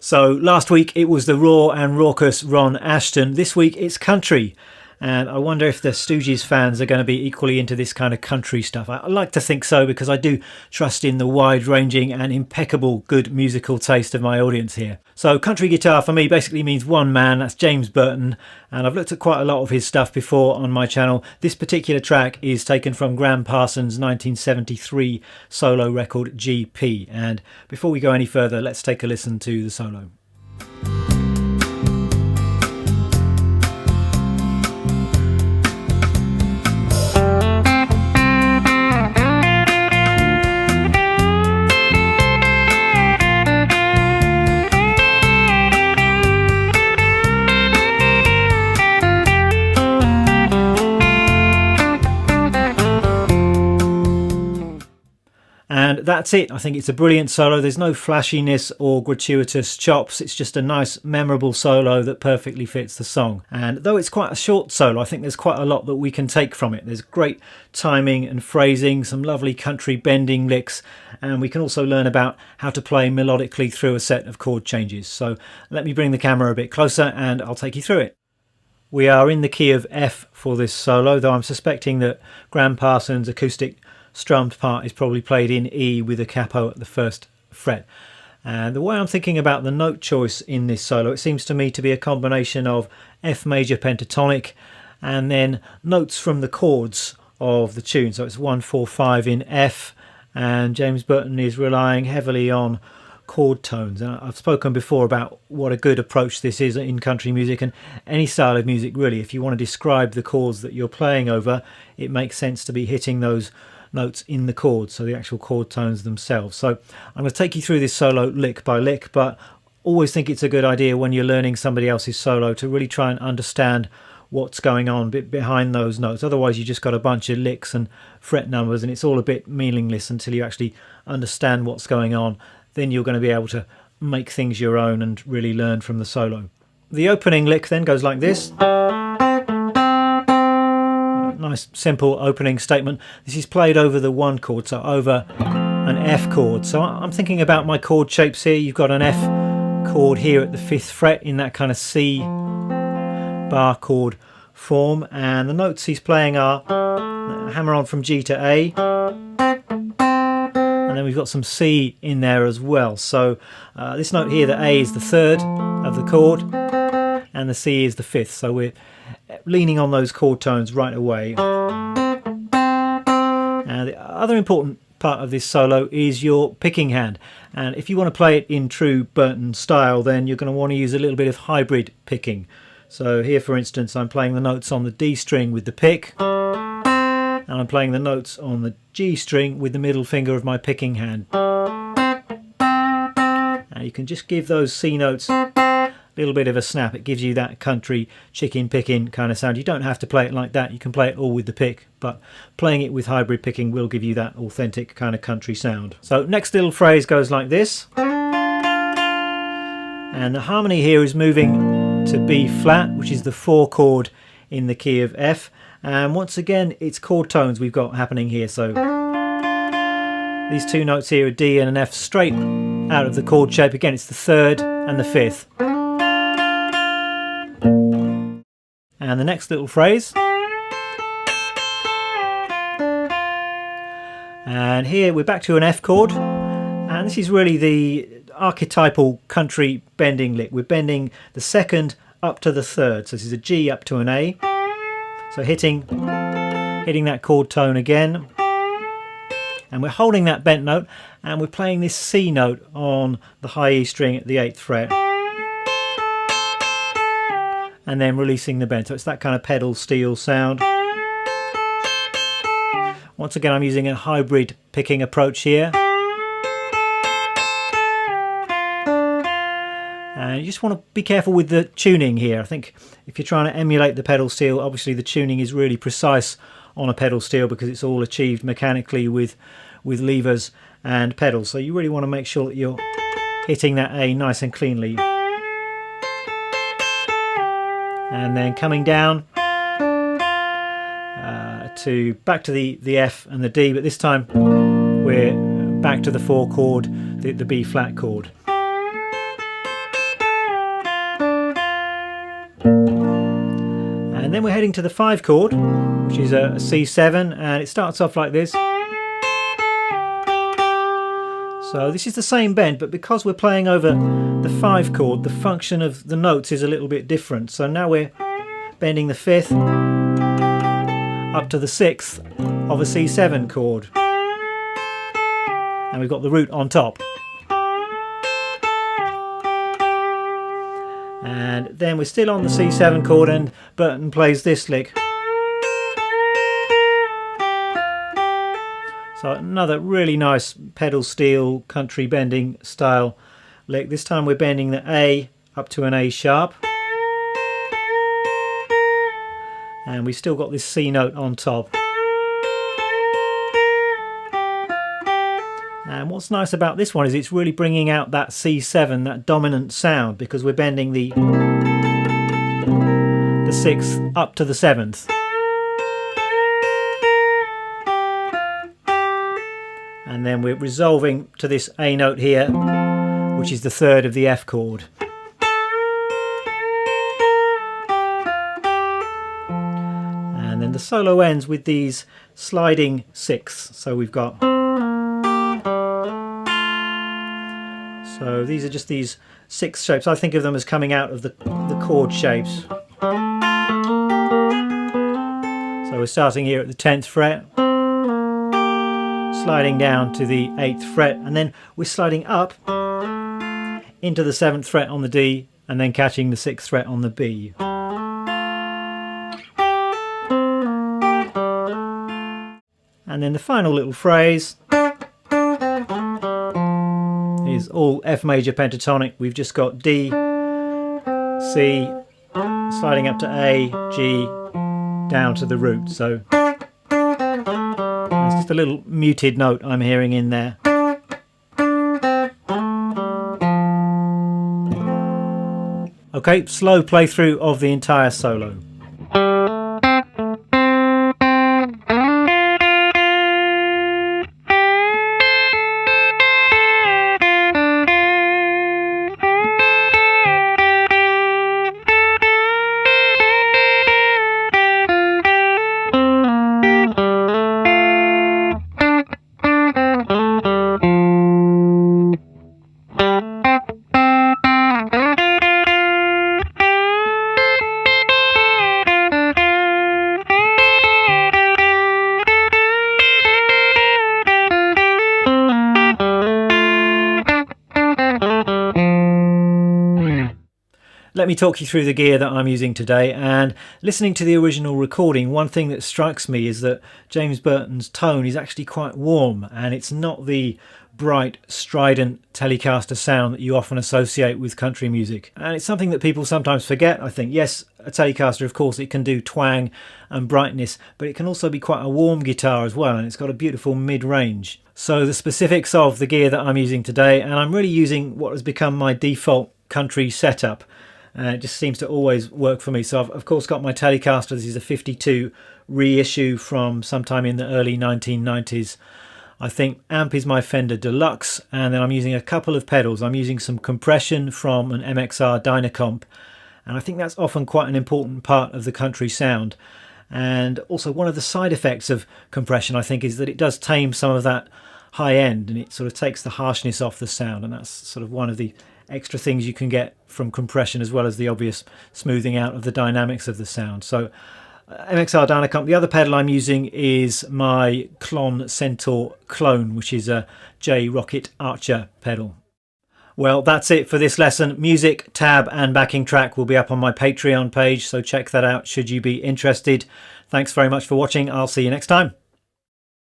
So last week it was the raw and raucous Ron Ashton. This week it's country. And I wonder if the Stooges fans are going to be equally into this kind of country stuff. I like to think so, because I do trust in the wide-ranging and impeccable good musical taste of my audience here. So country guitar for me basically means one man, that's James Burton. And I've looked at quite a lot of his stuff before on my channel. This particular track is taken from Gram Parsons' 1973 solo record GP. And before we go any further, let's take a listen to the solo. And that's it. I think it's a brilliant solo. There's no flashiness or gratuitous chops. It's just a nice, memorable solo that perfectly fits the song. And though it's quite a short solo, I think there's quite a lot that we can take from it. There's great timing and phrasing, some lovely country bending licks, and we can also learn about how to play melodically through a set of chord changes. So let me bring the camera a bit closer and I'll take you through it. We are in the key of F for this solo, though I'm suspecting that Gram Parsons' acoustic strummed part is probably played in E with a capo at the first fret. And the way I'm thinking about the note choice in this solo, it seems to me to be a combination of F major pentatonic and then notes from the chords of the tune. So it's 1, 4, 5 in F, and James Burton is relying heavily on chord tones. And I've spoken before about what a good approach this is in country music and any style of music really. If you want to describe the chords that you're playing over, it makes sense to be hitting those notes in the chords, so the actual chord tones themselves. So I'm going to take you through this solo lick by lick, but always think it's a good idea when you're learning somebody else's solo to really try and understand what's going on behind those notes. Otherwise you just got a bunch of licks and fret numbers and it's all a bit meaningless until you actually understand what's going on. Then you're going to be able to make things your own and really learn from the solo. The opening lick then goes like this. Nice simple opening statement. This is played over the 1 chord, so over an F chord. So I'm thinking about my chord shapes here. You've got an F chord here at the 5th fret in that kind of C bar chord form, and the notes he's playing are hammer on from G to A, and then we've got some C in there as well. So this note here, the A is the 3rd of the chord and the C is the 5th, so we're leaning on those chord tones right away. And the other important part of this solo is your picking hand, and if you want to play it in true Burton style, then you're going to want to use a little bit of hybrid picking. So here for instance I'm playing the notes on the D string with the pick, and I'm playing the notes on the G string with the middle finger of my picking hand. And you can just give those C notes little bit of a snap. It gives you that country chicken picking kind of sound. You don't have to play it like that, you can play it all with the pick, but playing it with hybrid picking will give you that authentic kind of country sound. So next little phrase goes like this, and the harmony here is moving to B flat, which is the 4 chord in the key of F, and once again it's chord tones we've got happening here. So these 2 notes here are D and an F straight out of the chord shape. Again it's the 3rd and the 5th. And the next little phrase, and here we're back to an F chord, and this is really the archetypal country bending lick. We're bending the 2nd up to the 3rd, so this is a G up to an A, so hitting that chord tone again, and we're holding that bent note and we're playing this C note on the high E string at the 8th fret, and then releasing the bend. So it's that kind of pedal steel sound. Once again I'm using a hybrid picking approach here. And you just want to be careful with the tuning here. I think if you're trying to emulate the pedal steel, obviously the tuning is really precise on a pedal steel because it's all achieved mechanically with levers and pedals. So you really want to make sure that you're hitting that A nice and cleanly. And then coming down to back to the F and the D, but this time we're back to the 4 chord, the B flat chord. And then we're heading to the 5 chord, which is a C7, and it starts off like this. So this is the same bend, but because we're playing over the 5 chord, the function of the notes is a little bit different. So now we're bending the 5th up to the 6th of a C7 chord. And we've got the root on top. And then we're still on the C7 chord, and Burton plays this lick. So another really nice pedal steel country bending style lick. This time we're bending the A up to an A sharp. And we've still got this C note on top. And what's nice about this one is it's really bringing out that C7, that dominant sound, because we're bending the 6th up to the 7th. And then we're resolving to this A note here, which is the 3rd of the F chord. And then the solo ends with these sliding 6ths. So we've got... So these are just these 6 shapes. I think of them as coming out of the chord shapes. So we're starting here at the 10th fret, sliding down to the 8th fret, and then we're sliding up into the 7th fret on the D, and then catching the 6th fret on the B. And then the final little phrase is all F major pentatonic. We've just got D, C, sliding up to A, G, down to the root. So it's just a little muted note I'm hearing in there. Okay, slow playthrough of the entire solo. Let me talk you through the gear that I'm using today. And listening to the original recording, one thing that strikes me is that James Burton's tone is actually quite warm, and it's not the bright, strident Telecaster sound that you often associate with country music. And it's something that people sometimes forget, I think. Yes, a Telecaster, of course, it can do twang and brightness, but it can also be quite a warm guitar as well, and it's got a beautiful mid-range. So the specifics of the gear that I'm using today, and I'm really using what has become my default country setup. It just seems to always work for me. So I've of course got my Telecaster. This is a 52 reissue from sometime in the early 1990s. I think amp is my Fender Deluxe, and then I'm using a couple of pedals. I'm using some compression from an MXR Dynacomp, and I think that's often quite an important part of the country sound. And also one of the side effects of compression, I think, is that it does tame some of that high end, and it sort of takes the harshness off the sound, and that's sort of one of the extra things you can get from compression, as well as the obvious smoothing out of the dynamics of the sound. So MXR Dynacomp. The other pedal I'm using is my Klon Centaur Clone, which is a J Rocket Archer pedal. Well, that's it for this lesson. Music, tab and backing track will be up on my Patreon page, so check that out should you be interested. Thanks very much for watching. I'll see you next time.